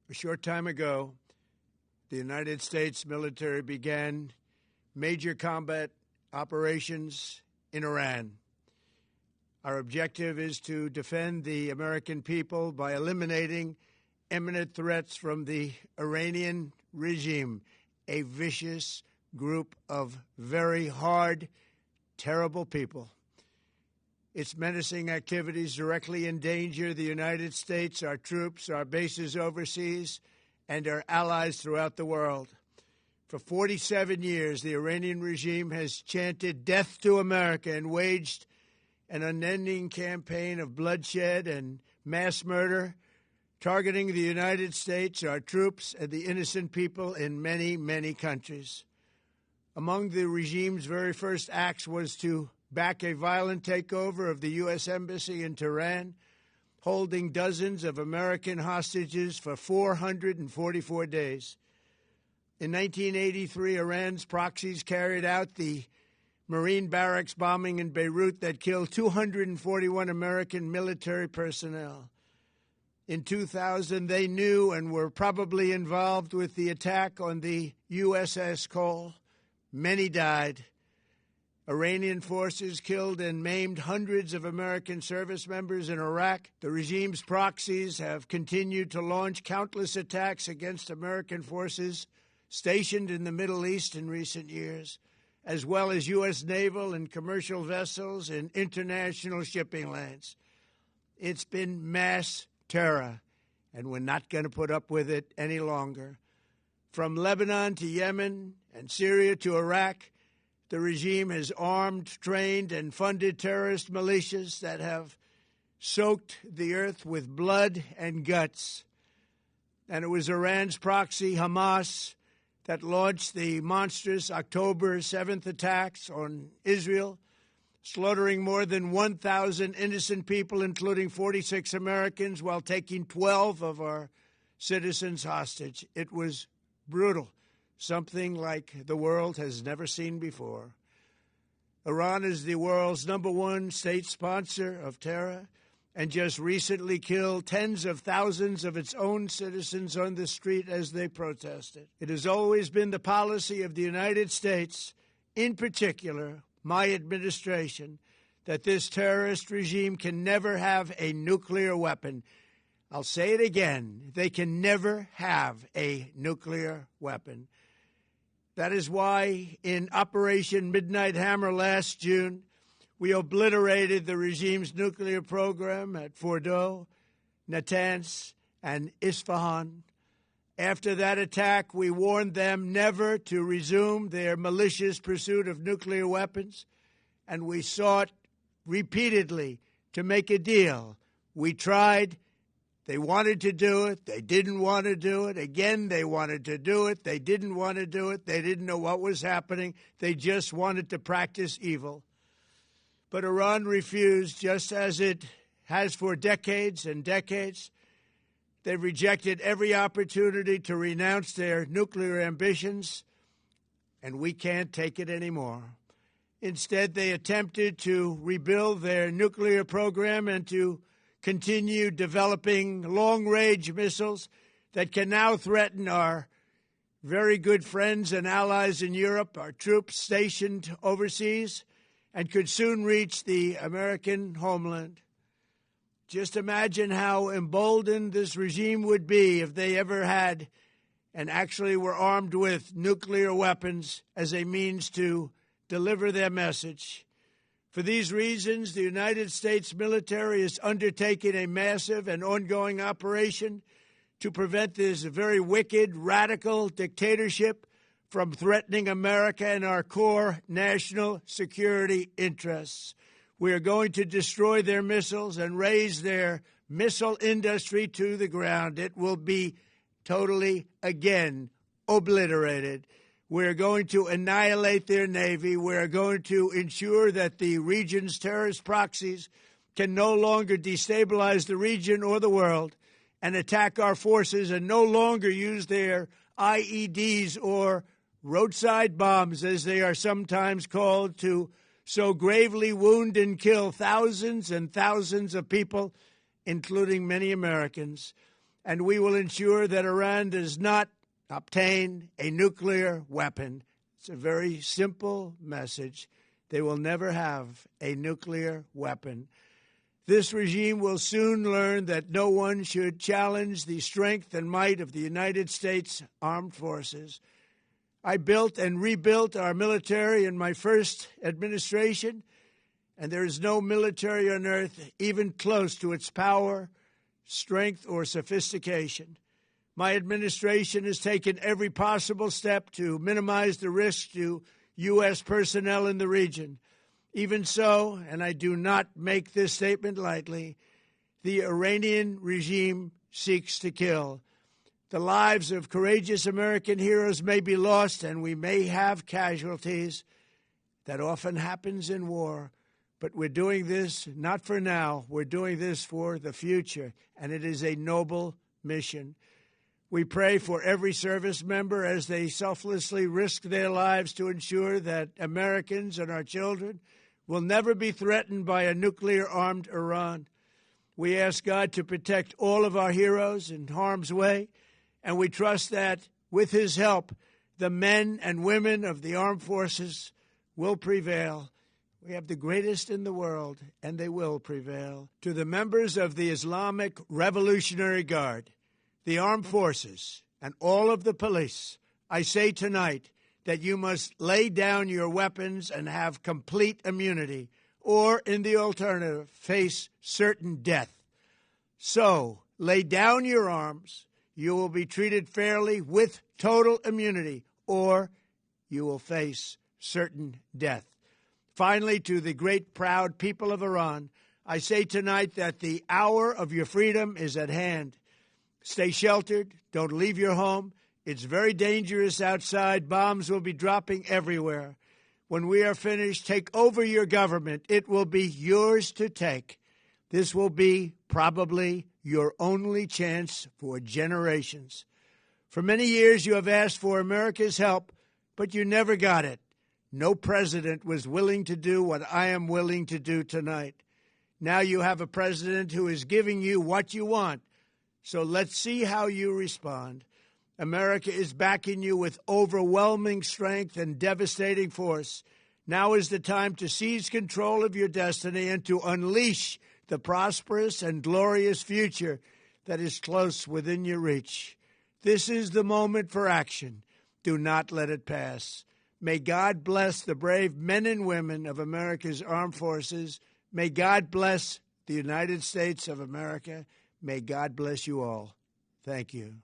A short time ago, the United States military began major combat operations in Iran. Our objective is to defend the American people by eliminating imminent threats from the Iranian regime, a vicious group of very hard, terrible people. Its menacing activities directly endanger the United States, our troops, our bases overseas, and our allies throughout the world. For 47 years, the Iranian regime has chanted death to America and waged an unending campaign of bloodshed and mass murder, targeting the United States, our troops, and the innocent people in many, many countries. Among the regime's very first acts was to back a violent takeover of the U.S. Embassy in Tehran, holding dozens of American hostages for 444 days. In 1983, Iran's proxies carried out the Marine barracks bombing in Beirut that killed 241 American military personnel. In 2000, they knew and were probably involved with the attack on the USS Cole. Many died. Iranian forces killed and maimed hundreds of American service members in Iraq. The regime's proxies have continued to launch countless attacks against American forces stationed in the Middle East in recent years, as well as U.S. naval and commercial vessels in international shipping lanes. It's been mass terror, and we're not going to put up with it any longer. From Lebanon to Yemen and Syria to Iraq, the regime has armed, trained, and funded terrorist militias that have soaked the earth with blood and guts. And it was Iran's proxy, Hamas, that launched the monstrous October 7th attacks on Israel, slaughtering more than 1,000 innocent people, including 46 Americans, while taking 12 of our citizens hostage. It was brutal, something like the world has never seen before. Iran is the world's #1 state sponsor of terror and just recently killed tens of thousands of its own citizens on the street as they protested. It has always been the policy of the United States, in particular, my administration, that this terrorist regime can never have a nuclear weapon. I'll say it again. They can never have a nuclear weapon. That is why in Operation Midnight Hammer last June, we obliterated the regime's nuclear program at Fordow, Natanz, and Isfahan. After that attack, we warned them never to resume their malicious pursuit of nuclear weapons, and we sought repeatedly to make a deal. We tried. They wanted to do it. They didn't want to do it. Again, they wanted to do it. They didn't want to do it. They didn't know what was happening. They just wanted to practice evil. But Iran refused, just as it has for decades and decades. They've rejected every opportunity to renounce their nuclear ambitions, and we can't take it anymore. Instead, they attempted to rebuild their nuclear program and to continue developing long-range missiles that can now threaten our very good friends and allies in Europe, our troops stationed overseas, and could soon reach the American homeland. Just imagine how emboldened this regime would be if they ever had and actually were armed with nuclear weapons as a means to deliver their message. For these reasons, the United States military is undertaking a massive and ongoing operation to prevent this very wicked, radical dictatorship from threatening America and our core national security interests. We are going to destroy their missiles and raise their missile industry to the ground. It will be totally, again, obliterated. We're going to annihilate their Navy. We're going to ensure that the region's terrorist proxies can no longer destabilize the region or the world and attack our forces and no longer use their IEDs or roadside bombs, as they are sometimes called, to so gravely wound and kill thousands and thousands of people, including many Americans. and we will ensure that Iran does not obtain a nuclear weapon. It's a very simple message. They will never have a nuclear weapon. This regime will soon learn that no one should challenge the strength and might of the United States Armed Forces. I built and rebuilt our military in my first administration, and there is no military on earth even close to its power, strength, or sophistication. My administration has taken every possible step to minimize the risk to U.S. personnel in the region. Even so, and I do not make this statement lightly, the Iranian regime seeks to kill. The lives of courageous American heroes may be lost, and we may have casualties. That often happens in war. But we're doing this not for now. We're doing this for the future, and it is a noble mission. We pray for every service member as they selflessly risk their lives to ensure that Americans and our children will never be threatened by a nuclear-armed Iran. We ask God to protect all of our heroes in harm's way, and we trust that, with his help, the men and women of the armed forces will prevail. We have the greatest in the world, and they will prevail. To the members of the Islamic Revolutionary Guard, the armed forces, and all of the police, I say tonight that you must lay down your weapons and have complete immunity, or, in the alternative, face certain death. So, lay down your arms. You will be treated fairly with total immunity, or you will face certain death. Finally, to the great, proud people of Iran, I say tonight that the hour of your freedom is at hand. Stay sheltered. Don't leave your home. It's very dangerous outside. Bombs will be dropping everywhere. When we are finished, take over your government. It will be yours to take. This will be probably your only chance for generations. For many years, you have asked for America's help, but you never got it. No president was willing to do what I am willing to do tonight. Now you have a president who is giving you what you want. So let's see how you respond. America is backing you with overwhelming strength and devastating force. Now is the time to seize control of your destiny and to unleash the prosperous and glorious future that is close within your reach. This is the moment for action. Do not let it pass. May God bless the brave men and women of America's armed forces. May God bless the United States of America. May God bless you all. Thank you.